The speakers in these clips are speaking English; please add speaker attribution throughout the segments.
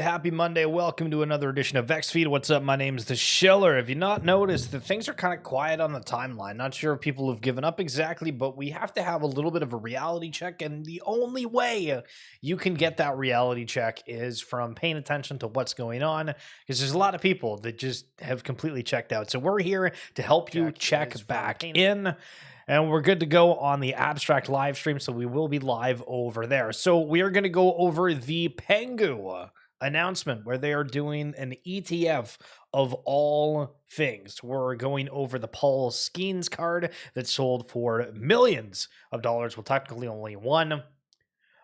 Speaker 1: Happy Monday. Welcome to another edition of Vex Feed. What's up? My name's The Schiller. If you not noticed, the things are kind of quiet on the timeline. Not sure if people have given up exactly, but we have to have a little bit of a reality check. And the only way you can get that reality check is from paying attention to what's going on, because there's a lot of people that just have completely checked out. So we're here to help you check back in. And we're good to go on the Abstract live stream, so we will be live over there. So we are going to go over the Pengu announcement where they are doing an ETF of all things. We're going over the Paul Skeens card that sold for millions of dollars. Well, technically only one.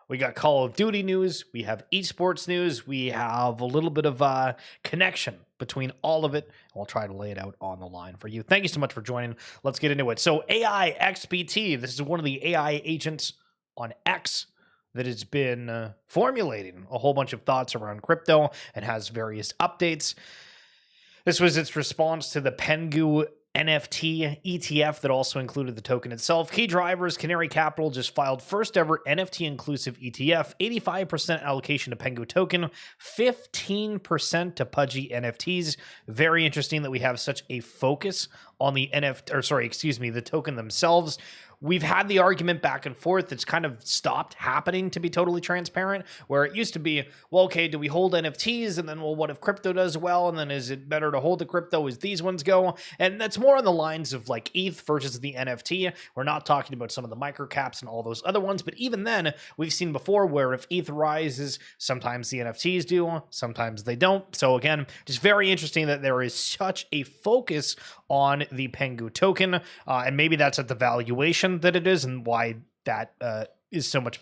Speaker 1: We got Call of Duty news. We have esports news. We have a little bit of a connection between all of it. And we'll try to lay it out on the line for you. Thank you so much for joining. Let's get into it. So AI XPT, this is one of the AI agents on X that has been formulating a whole bunch of thoughts around crypto and has various updates. This was its response to the Pengu NFT ETF that also included the token itself. Key drivers: Canary Capital just filed first ever NFT inclusive ETF, 85% allocation to Pengu token, 15% to Pudgy NFTs. Very interesting that we have such a focus on the the token themselves. We've had the argument back and forth. It's kind of stopped happening, to be totally transparent, where it used to be, well, okay, do we hold NFTs? And then, well, what if crypto does well? And then is it better to hold the crypto as these ones go? And that's more on the lines of like ETH versus the NFT. We're not talking about some of the micro caps and all those other ones. But even then, we've seen before where if ETH rises, sometimes the NFTs do, sometimes they don't. So again, just very interesting that there is such a focus on the Pengu token. And maybe that's at the valuation that it is and why that is so much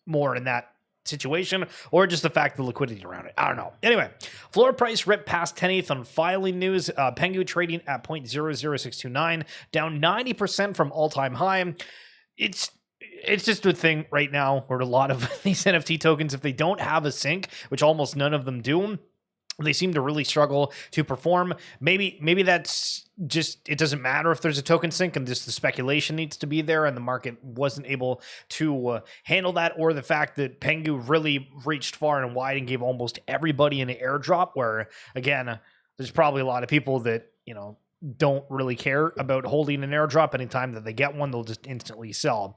Speaker 1: more in that situation, or just the fact the liquidity around it. I don't know. Anyway, floor price ripped past 10th on filing news. Pengu trading at 0.00629, down 90% from all-time high. It's just a thing right now where a lot of these NFT tokens, if they don't have a sync, which almost none of them do, they seem to really struggle to perform. Maybe that's just, it doesn't matter if there's a token sync and just the speculation needs to be there and the market wasn't able to handle that, or the fact that Pengu really reached far and wide and gave almost everybody an airdrop, where again, there's probably a lot of people that, you know, don't really care about holding an airdrop. Anytime that they get one, they'll just instantly sell.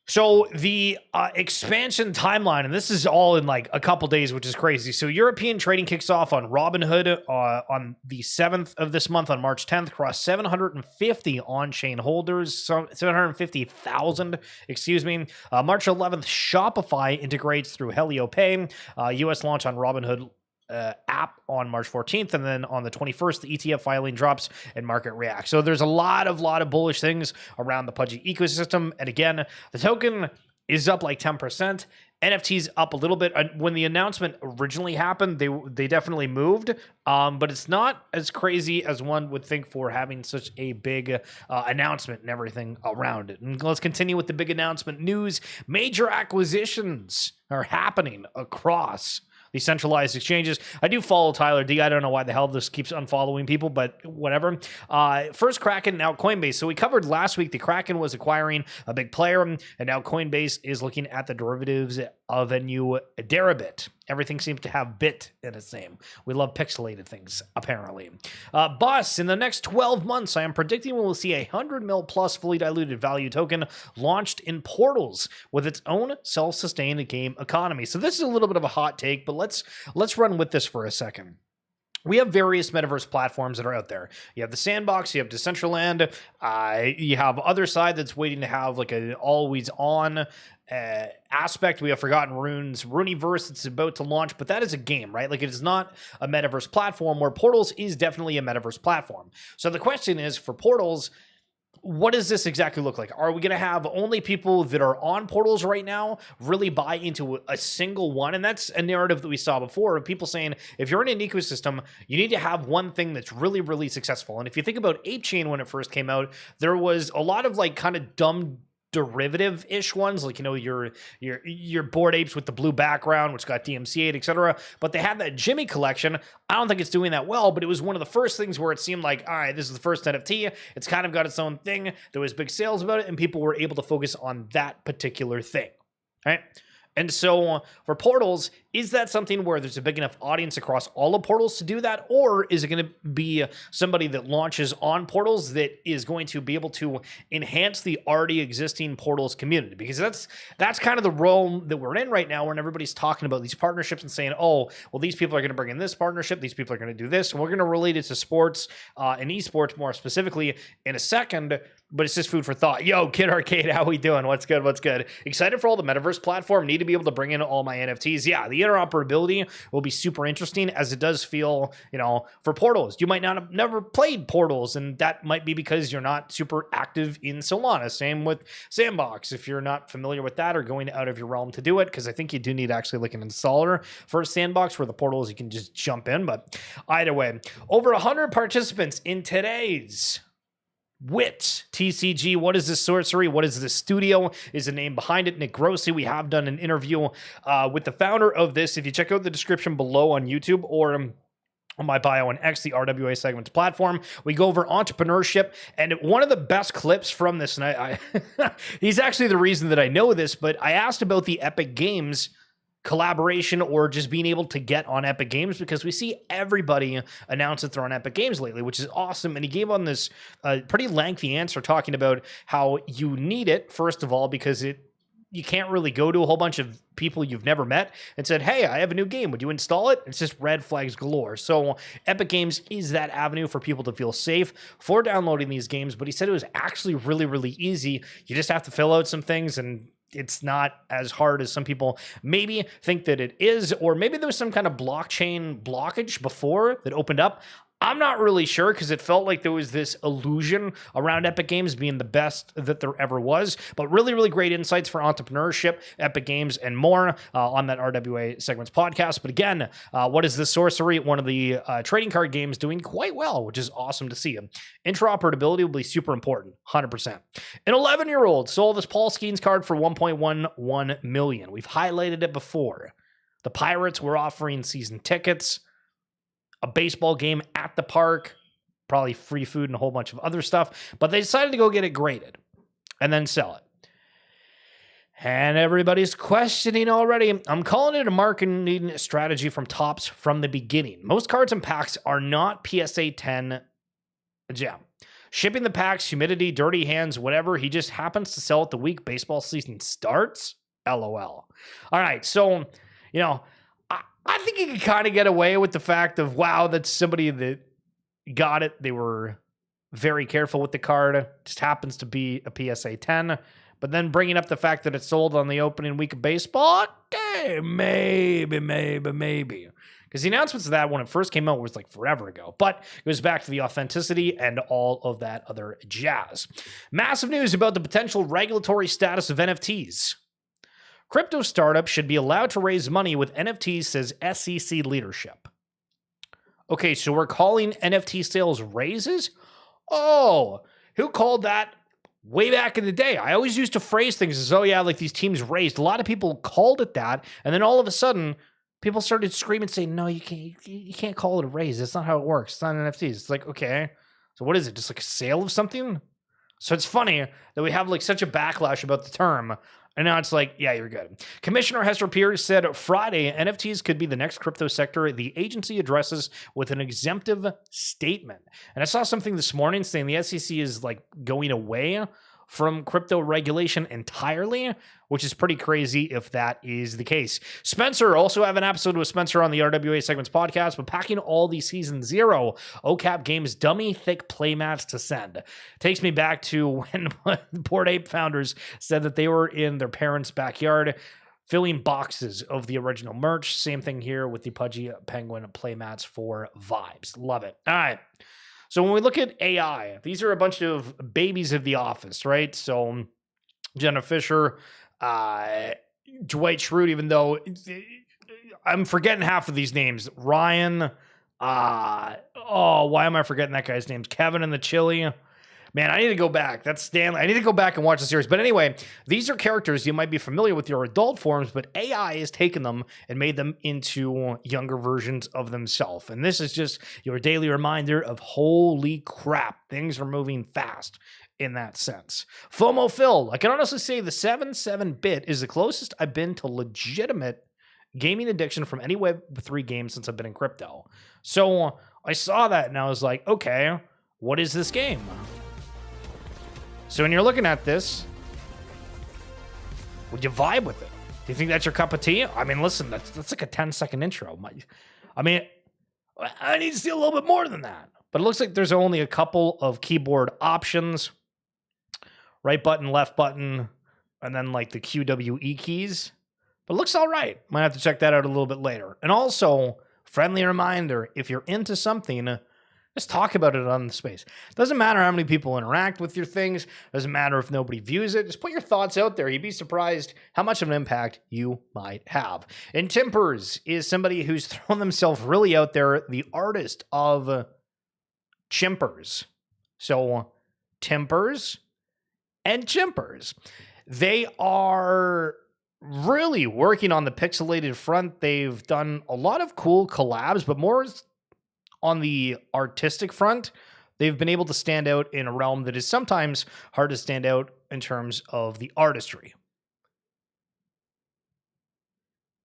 Speaker 1: So the expansion timeline, and this is all in like a couple days, which is crazy. So European trading kicks off on Robinhood on the 7th of this month, on March 10th, crossed 750 on-chain holders, 750,000, excuse me. March 11th, Shopify integrates through HelioPay. US launch on Robinhood app on March 14th, and then on the 21st, the ETF filing drops and market reacts. So there's a lot of bullish things around the Pudgy ecosystem. And again, the token is up like 10%. NFTs up a little bit. When the announcement originally happened, they definitely moved, but it's not as crazy as one would think for having such a big announcement and everything around it. And let's continue with the big announcement news. Major acquisitions are happening across the centralized exchanges. I do follow Tyler D. I don't know why the hell this keeps unfollowing people, but whatever. First Kraken, now Coinbase. So we covered last week the Kraken was acquiring a big player, and now Coinbase is looking at the derivatives of a new Deribit. Everything seems to have bit in its name. We love pixelated things, apparently. Bus, in the next 12 months, I am predicting we will see a 100 mil plus fully diluted value token launched in portals with its own self-sustained game economy. So this is a little bit of a hot take, but let's run with this for a second. We have various metaverse platforms that are out there. You have the Sandbox, you have Decentraland, you have other side that's waiting to have like an always on aspect. We have Forgotten Runes, Runeverse, it's about to launch, but that is a game, right? Like, it is not a metaverse platform, where Portals is definitely a metaverse platform. So the question is, for Portals, what does this exactly look like? Are we going to have only people that are on Portals right now really buy into a single one? And that's a narrative that we saw before of people saying, if you're in an ecosystem, you need to have one thing that's really, really successful. And if you think about ApeChain when it first came out, there was a lot of like kind of dumb derivative-ish ones, like, you know, your Bored Apes with the blue background, which got DMCA'd, etc. But they had that Jimmy collection. I don't think it's doing that well, but it was one of the first things where it seemed like, all right, this is the first NFT. It's kind of got its own thing. There was big sales about it, and people were able to focus on that particular thing, right? And so for Portals, Is that something where there's a big enough audience across all the portals to do that? Or is it going to be somebody that launches on portals that is going to be able to enhance the already existing portals community? Because that's kind of the realm that we're in right now, when everybody's talking about these partnerships and saying, oh, well, these people are going to bring in this partnership, these people are going to do this, and we're going to relate it to sports and esports more specifically in a second. But it's just food for thought. Yo, Kid Arcade, how we doing? What's good? What's good? Excited for all the metaverse platform. Need to be able to bring in all my NFTs. Yeah, the interoperability will be super interesting, as it does feel, for portals. You might not have never played portals, and that might be because you're not super active in Solana. Same with Sandbox. If you're not familiar with that or going out of your realm to do it, because I think you do need actually like an installer for a Sandbox, where the portals you can just jump in. But either way, over 100 participants in today's Wit TCG. What is this sorcery? What is this studio? Is the name behind it. Nick Grossi. We have done an interview with the founder of this. If you check out the description below on YouTube or on my bio on X, the RWA Segments platform, we go over entrepreneurship, and one of the best clips from this, and I he's actually the reason that I know this, but I asked about the Epic Games collaboration or just being able to get on Epic Games, because we see everybody announce that they're on Epic Games lately, which is awesome. And he gave on this pretty lengthy answer talking about how you need it, first of all, because you can't really go to a whole bunch of people you've never met and said, hey, I have a new game, would you install it? It's just red flags galore. So Epic Games is that avenue for people to feel safe for downloading these games. But he said it was actually really, really easy. You just have to fill out some things, and it's not as hard as some people maybe think that it is, or maybe there was some kind of blockchain blockage before that opened up. I'm not really sure, because it felt like there was this illusion around Epic Games being the best that there ever was. But really, really great insights for entrepreneurship, Epic Games, and more on that RWA Segments podcast. But again, what is this sorcery? One of the trading card games doing quite well, which is awesome to see. Interoperability will be super important, 100%. An 11-year-old sold this Paul Skeens card for $1.11 million. We've highlighted it before. The Pirates were offering season tickets, a baseball game at the park, probably free food and a whole bunch of other stuff, but they decided to go get it graded and then sell it. And everybody's questioning already. I'm calling it a marketing strategy from Topps from the beginning. Most cards and packs are not PSA 10 gem. Shipping the packs, humidity, dirty hands, whatever. He just happens to sell it the week baseball season starts. LOL. All right, so, I think you can kind of get away with the fact of, wow, that's somebody that got it. They were very careful with the card. It just happens to be a PSA 10. But then bringing up the fact that it sold on the opening week of baseball, okay, maybe. Because the announcements of that when it first came out was like forever ago. But it goes back to the authenticity and all of that other jazz. Massive news about the potential regulatory status of NFTs. Crypto startups should be allowed to raise money with NFTs, says SEC leadership. Okay, so we're calling NFT sales raises? Oh, who called that way back in the day? I always used to phrase things as, oh yeah, like these teams raised. A lot of people called it that, and then all of a sudden, people started screaming, saying, no, you can't call it a raise. That's not how it works. It's not NFTs. It's like, okay, so what is it? Just like a sale of something? So it's funny that we have like such a backlash about the term. And now it's like, yeah, you're good. Commissioner Hester Pierce said Friday NFTs could be the next crypto sector the agency addresses with an exemptive statement. And I saw something this morning saying the SEC is like going away from crypto regulation entirely, which is pretty crazy if that is the case. Spencer, also have an episode with Spencer on the RWA Segments podcast, but packing all the Season 0 OCAP games dummy thick playmats to send. Takes me back to when the Bored Ape founders said that they were in their parents' backyard filling boxes of the original merch. Same thing here with the Pudgy Penguin playmats for vibes. Love it. All right. So when we look at AI, these are a bunch of babies of the office, right? So Jenna Fisher, Dwight Schrute, even though I'm forgetting half of these names. Ryan, why am I forgetting that guy's names? Kevin and the Chili. Man, I need to go back. That's Stanley. I need to go back and watch the series. But anyway, these are characters you might be familiar with your adult forms, but AI has taken them and made them into younger versions of themselves. And this is just your daily reminder of holy crap, things are moving fast in that sense. FOMO Phil, I can honestly say the 7/7 bit is the closest I've been to legitimate gaming addiction from any Web3 game since I've been in crypto. So I saw that and I was like, okay, what is this game? So when you're looking at this, would you vibe with it? Do you think that's your cup of tea? I mean, listen, that's like a 10-second intro. I mean, I need to see a little bit more than that. But it looks like there's only a couple of keyboard options. Right button, left button, and then like the QWE keys. But it looks all right. Might have to check that out a little bit later. And also, friendly reminder, if you're into something, just talk about it on the space. Doesn't matter how many people interact with your things. Doesn't matter if nobody views it. Just put your thoughts out there. You'd be surprised how much of an impact you might have. And Timpers is somebody who's thrown themselves really out there, the artist of Chimpers. So, Timpers and Chimpers. They are really working on the pixelated front. They've done a lot of cool collabs, but more on the artistic front. They've been able to stand out in a realm that is sometimes hard to stand out in terms of the artistry.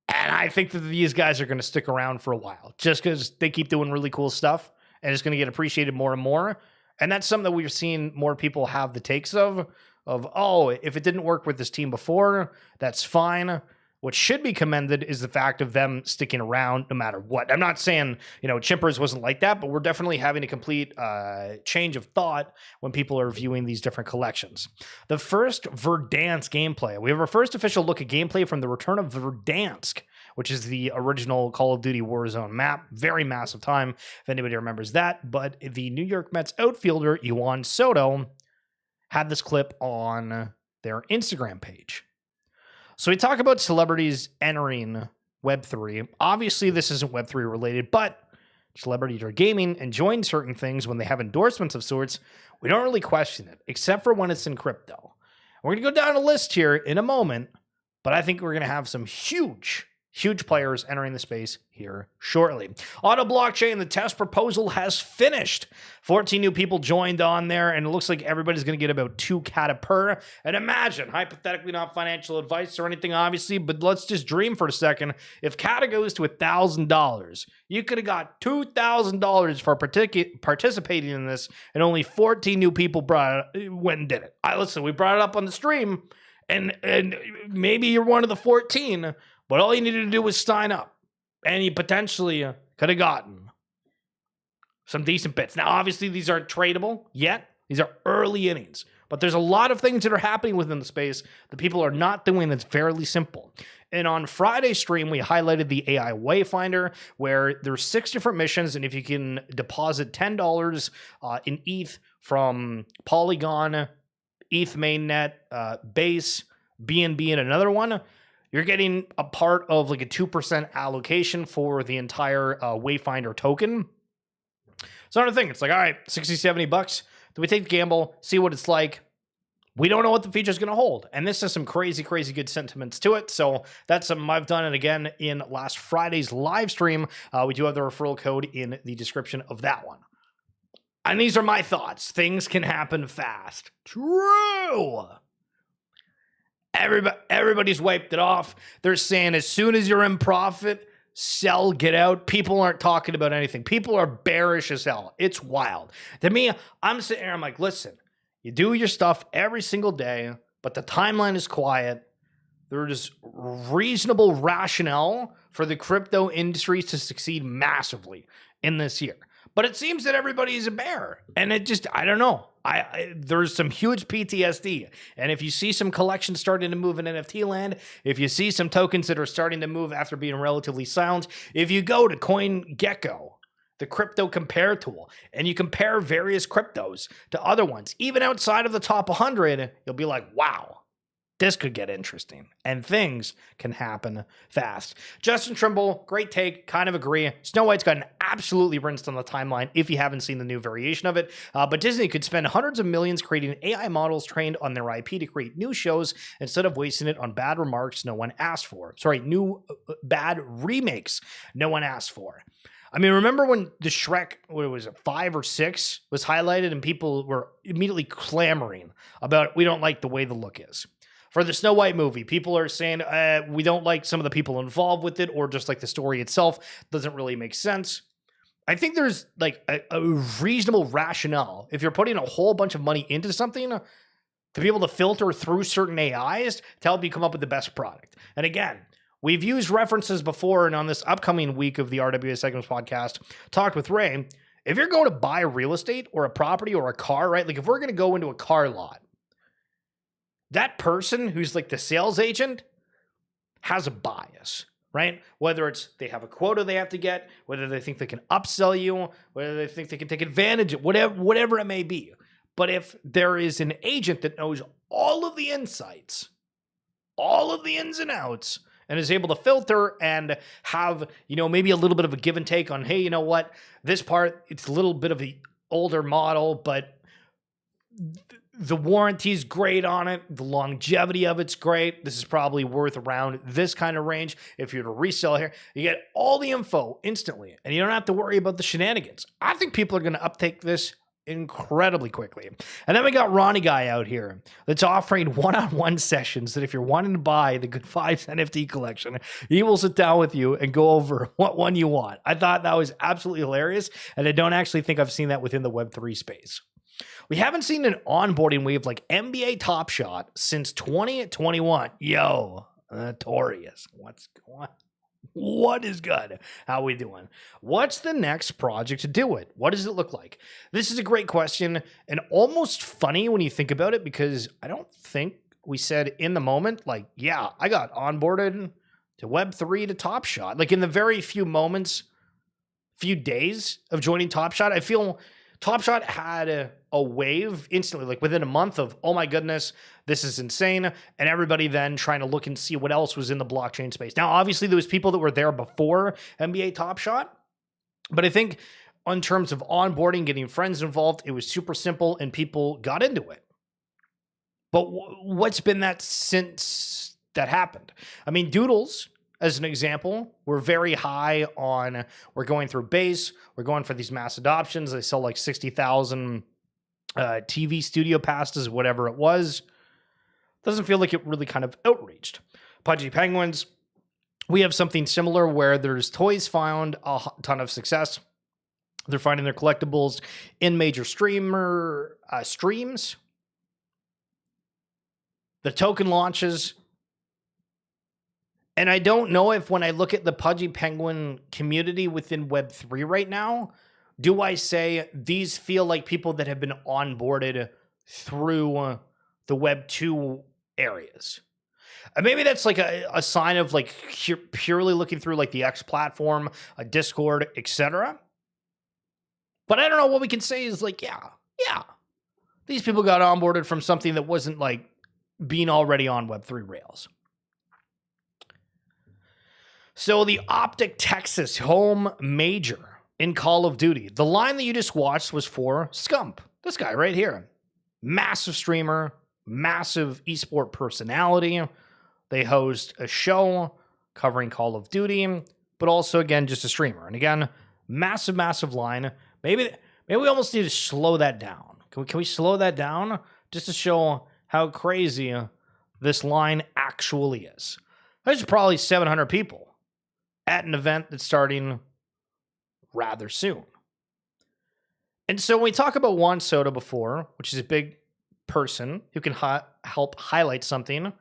Speaker 1: And I think that these guys are going to stick around for a while just because they keep doing really cool stuff and it's going to get appreciated more and more. And that's something that we've seen more people have the takes of, oh, if it didn't work with this team before, that's fine. What should be commended is the fact of them sticking around no matter what. I'm not saying, Chimpers wasn't like that, but we're definitely having a complete change of thought when people are viewing these different collections. The first Verdansk gameplay. We have our first official look at gameplay from the return of Verdansk, which is the original Call of Duty Warzone map. Very massive time, if anybody remembers that. But the New York Mets outfielder, Juan Soto, had this clip on their Instagram page. So we talk about celebrities entering Web3. Obviously, this isn't Web3 related, but celebrities are gaming, enjoying certain things when they have endorsements of sorts. We don't really question it, except for when it's in crypto. We're going to go down a list here in a moment, but I think we're going to have some huge players entering the space here shortly. Auto blockchain, the test proposal has finished. 14 new people joined on there, and it looks like everybody's going to get about 2 kata per. And imagine, hypothetically, not financial advice or anything, obviously, but let's just dream for a second. If kata goes to $1,000, you could have got $2,000 for participating in this, and only 14 new people went and did it. Listen, we brought it up on the stream, and maybe you're one of the 14. But all you needed to do was sign up, and you potentially could have gotten some decent bits. Now, obviously, these aren't tradable yet. These are early innings. But there's a lot of things that are happening within the space that people are not doing that's fairly simple. And on Friday's stream, we highlighted the AI Wayfinder, where there's 6 different missions, and if you can deposit $10 in ETH from Polygon, ETH mainnet, Base, BNB, and another one, you're getting a part of like a 2% allocation for the entire Wayfinder token. So another thing, it's like, all right, 60, 70 bucks. Do we take the gamble, see what it's like? We don't know what the feature is going to hold. And this has some crazy good sentiments to it. So that's something I've done. And again, in last Friday's live stream, we do have the referral code in the description of that one. And these are my thoughts. Things can happen fast. True. Everybody's wiped it off. They're saying as soon as you're in profit, sell, get out. People aren't talking about anything. People are bearish as hell. It's wild. To me, I'm sitting here, I'm like, listen, you do your stuff every single day, but the timeline is quiet. There's reasonable rationale for the crypto industry to succeed massively in this year. But it seems that everybody's a bear. And it just, I don't know. There's some huge PTSD. And if you see some collections starting to move in NFT land, if you see some tokens that are starting to move after being relatively silent, if you go to CoinGecko, the crypto compare tool, and you compare various cryptos to other ones, even outside of the top 100, you'll be like, wow. This could get interesting, and things can happen fast. Justin Trimble, great take, kind of agree. Snow White's gotten absolutely rinsed on the timeline if you haven't seen the new variation of it, but Disney could spend hundreds of millions creating AI models trained on their IP to create new shows instead of wasting it on bad remarks no one asked for. Bad remakes no one asked for. I mean, remember when the Shrek, what was it, 5 or 6, was highlighted and people were immediately clamoring about, we don't like the way the look is. For the Snow White movie, people are saying we don't like some of the people involved with it, or just like the story itself doesn't really make sense. I think there's like a reasonable rationale if you're putting a whole bunch of money into something to be able to filter through certain AIs to help you come up with the best product. And again, we've used references before, and on this upcoming week of the RWA Segments podcast, talked with Ray. If you're going to buy real estate or a property or a car, right? Like if we're going to go into a car lot, that person who's like the sales agent has a bias, right? Whether it's they have a quota they have to get, whether they think they can upsell you, whether they think they can take advantage of whatever it may be. But if there is an agent that knows all of the insights, all of the ins and outs, and is able to filter and have, maybe a little bit of a give and take on, hey, you know what? This part, it's a little bit of the older model, but the warranty's great on it. The longevity of it's great. This is probably worth around this kind of range. If you're to resell here, you get all the info instantly, and you don't have to worry about the shenanigans. I think people are going to uptake this incredibly quickly. And then we got Ronnie Guy out here that's offering one-on-one sessions that if you're wanting to buy the Good Vibes NFT collection, he will sit down with you and go over what one you want. I thought that was absolutely hilarious, and I don't actually think I've seen that within the Web3 space. We haven't seen an onboarding wave like NBA Top Shot since 2021. Yo, notorious. What's going on? What is good? How we doing? What's the next project to do it? What does it look like? This is a great question and almost funny when you think about it, because I don't think we said in the moment, like, yeah, I got onboarded to Web3 to Top Shot. Like in the very few moments, few days of joining Top Shot, I feel Top Shot had a wave instantly, like within a month of, oh my goodness, this is insane. And everybody then trying to look and see what else was in the blockchain space. Now, obviously, there was people that were there before NBA Top Shot. But I think in terms of onboarding, getting friends involved, it was super simple and people got into it. But what's been that since that happened? I mean, Doodles, as an example, we're very high on, we're going through base, we're going for these mass adoptions. They sell like 60,000 TV studio passes, whatever it was. Doesn't feel like it really kind of outreached. Pudgy Penguins, we have something similar where there's toys found a ton of success. They're finding their collectibles in major streams. The token launches. And I don't know if when I look at the Pudgy Penguin community within Web3 right now, do I say these feel like people that have been onboarded through the Web2 areas? Maybe that's like a sign of like purely looking through like the X platform, a Discord, etc. But I don't know what we can say is like, yeah, these people got onboarded from something that wasn't like being already on Web3 rails. So the Optic Texas home major in Call of Duty. The line that you just watched was for Scump. This guy right here. Massive streamer, massive esport personality. They host a show covering Call of Duty, but also, again, just a streamer. And again, massive line. Maybe we almost need to slow that down. Can we slow that down just to show how crazy this line actually is? There's probably 700 people at an event that's starting rather soon. And so when we talk about Juan Soto before, which is a big person who can help highlight something,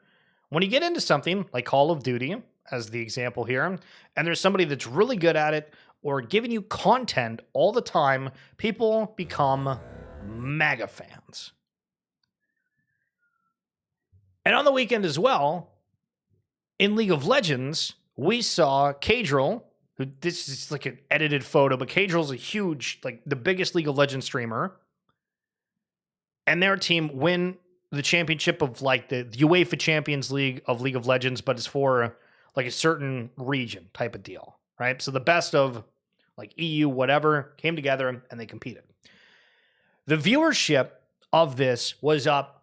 Speaker 1: when you get into something like Call of Duty, as the example here, and there's somebody that's really good at it or giving you content all the time, people become mega fans. And on the weekend as well, in League of Legends, we saw Cadril, who this is like an edited photo, but Cadril's a huge, like the biggest League of Legends streamer, and their team win the championship of like the UEFA Champions League of League of Legends, but it's for like a certain region type of deal, right? So the best of like EU, whatever, came together and they competed. The viewership of this was up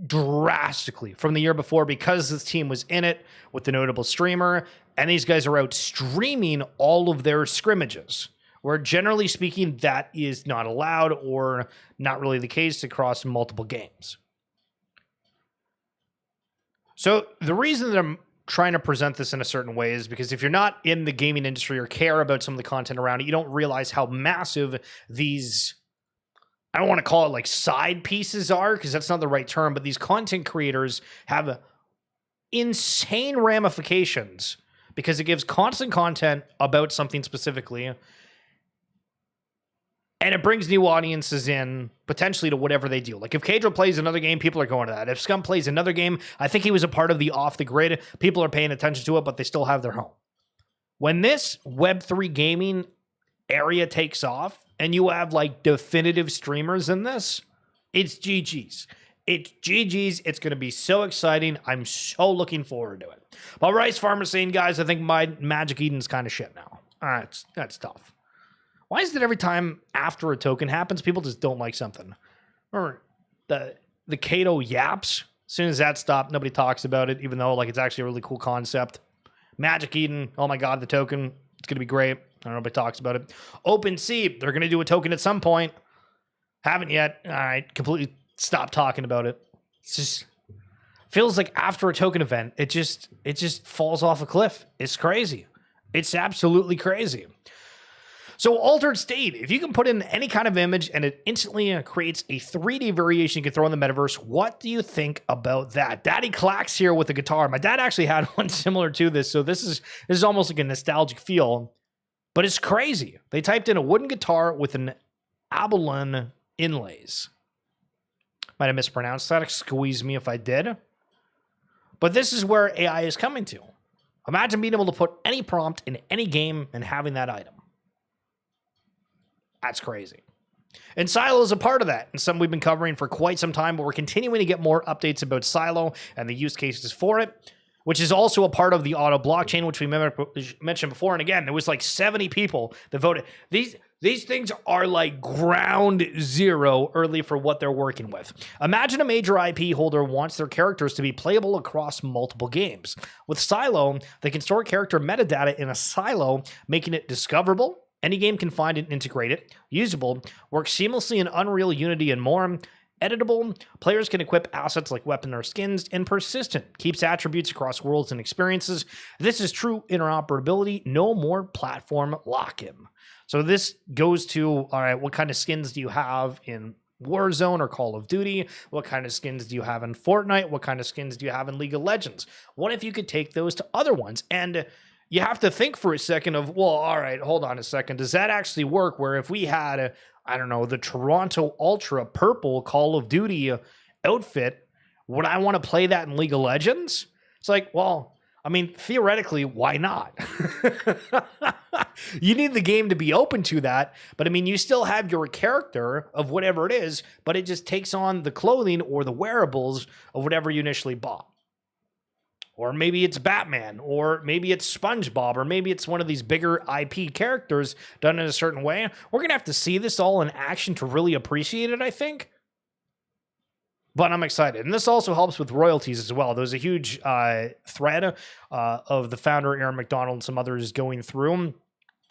Speaker 1: drastically from the year before because this team was in it with the notable streamer, and these guys are out streaming all of their scrimmages, where generally speaking, that is not allowed or not really the case across multiple games. So the reason that I'm trying to present this in a certain way is because if you're not in the gaming industry or care about some of the content around it, you don't realize how massive these, I don't want to call it like side pieces are, because that's not the right term, but these content creators have insane ramifications because it gives constant content about something specifically, and it brings new audiences in potentially to whatever they do. Like if Cadro plays another game, people are going to that. If Scum plays another game, I think he was a part of the off the grid. People are paying attention to it, but they still have their home. When this Web3 gaming area takes off and you have like definitive streamers in this, it's GG's. It's GG's. It's going to be so exciting. I'm so looking forward to it. But Rice Farmer saying, guys, I think my Magic Eden's kind of shit now. That's tough. Why is it every time after a token happens, people just don't like something? Remember the Kato yaps? As soon as that stopped, nobody talks about it, even though like it's actually a really cool concept. Magic Eden, oh my god, the token, it's going to be great. I don't know, nobody talks about it. OpenSea, they're going to do a token at some point. Haven't yet. All right, completely stopped talking about it. It's just feels like after a token event, it just falls off a cliff. It's crazy. It's absolutely crazy. So altered state, if you can put in any kind of image and it instantly creates a 3D variation you can throw in the metaverse, what do you think about that? Daddy Clacks here with a guitar. My dad actually had one similar to this, so this is almost like a nostalgic feel, but it's crazy. They typed in a wooden guitar with an abalone inlays. Might have mispronounced that. Squeeze me if I did. But this is where AI is coming to. Imagine being able to put any prompt in any game and having that item. That's crazy. And Silo is a part of that, and something we've been covering for quite some time, but we're continuing to get more updates about Silo and the use cases for it, which is also a part of the auto blockchain, which we mentioned before. And again, there was like 70 people that voted. These things are like ground zero early for what they're working with. Imagine a major IP holder wants their characters to be playable across multiple games. With Silo, they can store character metadata in a silo, making it discoverable. Any game can find and integrate it. Usable, works seamlessly in Unreal, Unity, and more. Editable, players can equip assets like weapon or skins. And persistent, keeps attributes across worlds and experiences. This is true interoperability. No more platform lock-in. So this goes to, all right, what kind of skins do you have in Warzone or Call of Duty? What kind of skins do you have in Fortnite? What kind of skins do you have in League of Legends? What if you could take those to other ones? And you have to think for a second of, well, all right, hold on a second. Does that actually work where if we had, I don't know, the Toronto Ultra purple Call of Duty outfit, would I want to play that in League of Legends? It's like, well, I mean, theoretically, why not? You need the game to be open to that, but I mean, you still have your character of whatever it is, but it just takes on the clothing or the wearables of whatever you initially bought. Or maybe it's Batman, or maybe it's SpongeBob, or maybe it's one of these bigger IP characters done in a certain way. We're going to have to see this all in action to really appreciate it, I think. But I'm excited. And this also helps with royalties as well. There's a huge thread of the founder, Aaron McDonald, and some others going through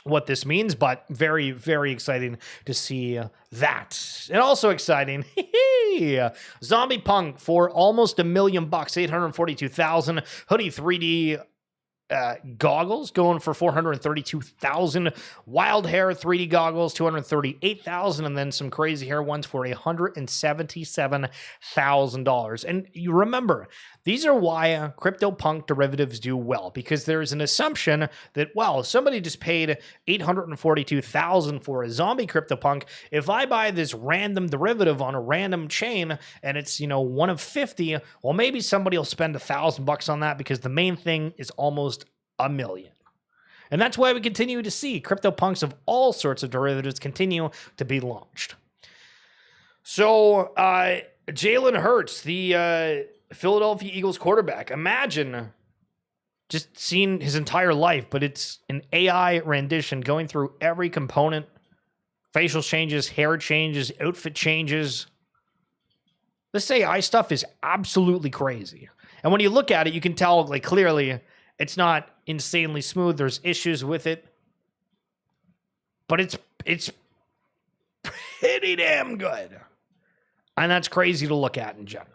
Speaker 1: what this means, but very, very exciting to see that. And also exciting, Zombie Punk for almost $1 million, 842,000. Hoodie 3D goggles going for 432,000. Wild hair 3D goggles 238,000, and then some crazy hair ones for $177,000. And you remember, these are why CryptoPunk derivatives do well, because there's an assumption that, well, somebody just paid $842,000 for a zombie CryptoPunk. If I buy this random derivative on a random chain and it's, you know, one of 50, well, maybe somebody will spend $1,000 on that because the main thing is almost $1 million. And that's why we continue to see CryptoPunks of all sorts of derivatives continue to be launched. So, Jalen Hurts, the Philadelphia Eagles quarterback. Imagine just seeing his entire life, but it's an AI rendition going through every component, facial changes, hair changes, outfit changes. This AI stuff is absolutely crazy. And when you look at it, you can tell, like, clearly it's not insanely smooth. There's issues with it, but it's pretty damn good. And that's crazy to look at in general.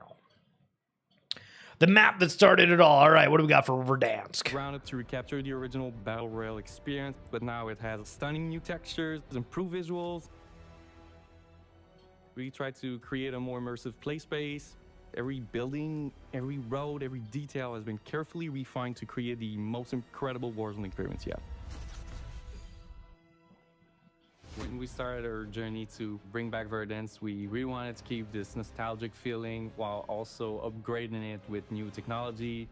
Speaker 1: The map that started it all. All right, what do we got for Verdansk?
Speaker 2: Rounded to recapture the original Battle Royale experience, but now it has stunning new textures, improved visuals. We tried to create a more immersive play space. Every building, every road, every detail has been carefully refined to create the most incredible Warzone experience yet. When we started our journey to bring back Verdansk, we really wanted to keep this nostalgic feeling while also upgrading it with new technology.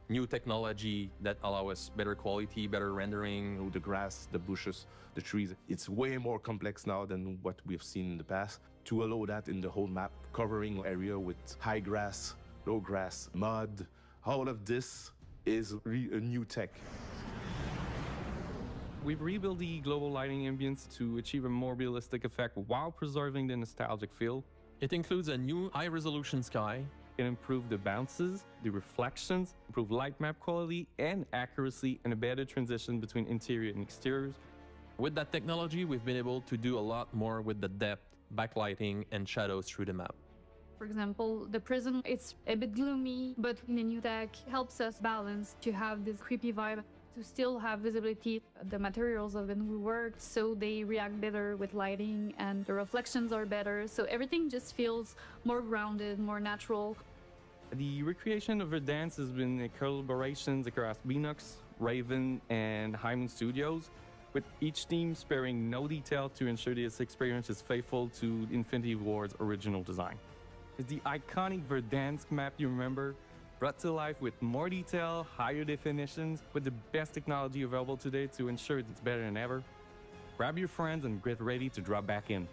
Speaker 3: New technology that allow us better quality, better rendering.
Speaker 4: The grass, the bushes, the trees. It's way more complex now than what we've seen in the past. To allow that in the whole map, covering area with high grass, low grass, mud. All of this is a new tech.
Speaker 2: We've rebuilt the global lighting ambience to achieve a more realistic effect while preserving the nostalgic feel.
Speaker 3: It includes a new high-resolution sky.
Speaker 2: It improved the bounces, the reflections, improved light map quality and accuracy, and a better transition between interior and exteriors.
Speaker 3: With that technology, we've been able to do a lot more with the depth, backlighting, and shadows through the map.
Speaker 5: For example, the prison, it's a bit gloomy, but the new tech helps us balance to have this creepy vibe, to still have visibility. The materials have been reworked so they react better with lighting and the reflections are better. So everything just feels more grounded, more natural.
Speaker 2: The recreation of Verdansk has been a collaboration across Beanox, Raven, and Hyman Studios, with each team sparing no detail to ensure this experience is faithful to Infinity Ward's original design. It's the iconic Verdansk map you remember, brought to life with more detail, higher definitions, with the best technology available today to ensure it's better than ever. Grab your friends and get ready to drop back in.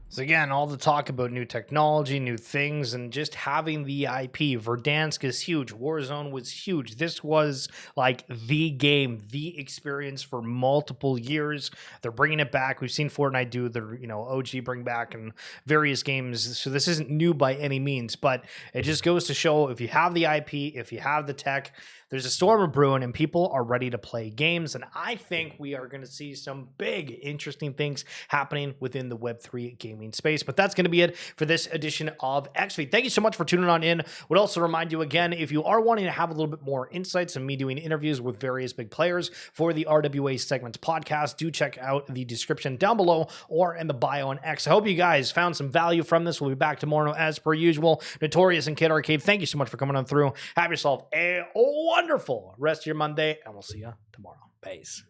Speaker 1: So again, all the talk about new technology, new things, and just having the IP. Verdansk is huge. Warzone was huge. This was like the game, the experience for multiple years. They're bringing it back. We've seen Fortnite do the OG bring back in various games. So this isn't new by any means, but it just goes to show if you have the IP, if you have the tech, there's a storm of brewing and people are ready to play games. And I think we are going to see some big, interesting things happening within the Web3 gaming space. But that's going to be it for this edition of XFeed. Thank you so much for tuning on in. Would also remind you again, if you are wanting to have a little bit more insights and me doing interviews with various big players for the RWA Segments podcast, do check out the description down below or in the bio on X. I hope you guys found some value from this. We'll be back tomorrow as per usual. Notorious and Kid Arcade, thank you so much for coming on through. Have yourself a wonderful rest of your Monday, and we'll see you tomorrow. Peace.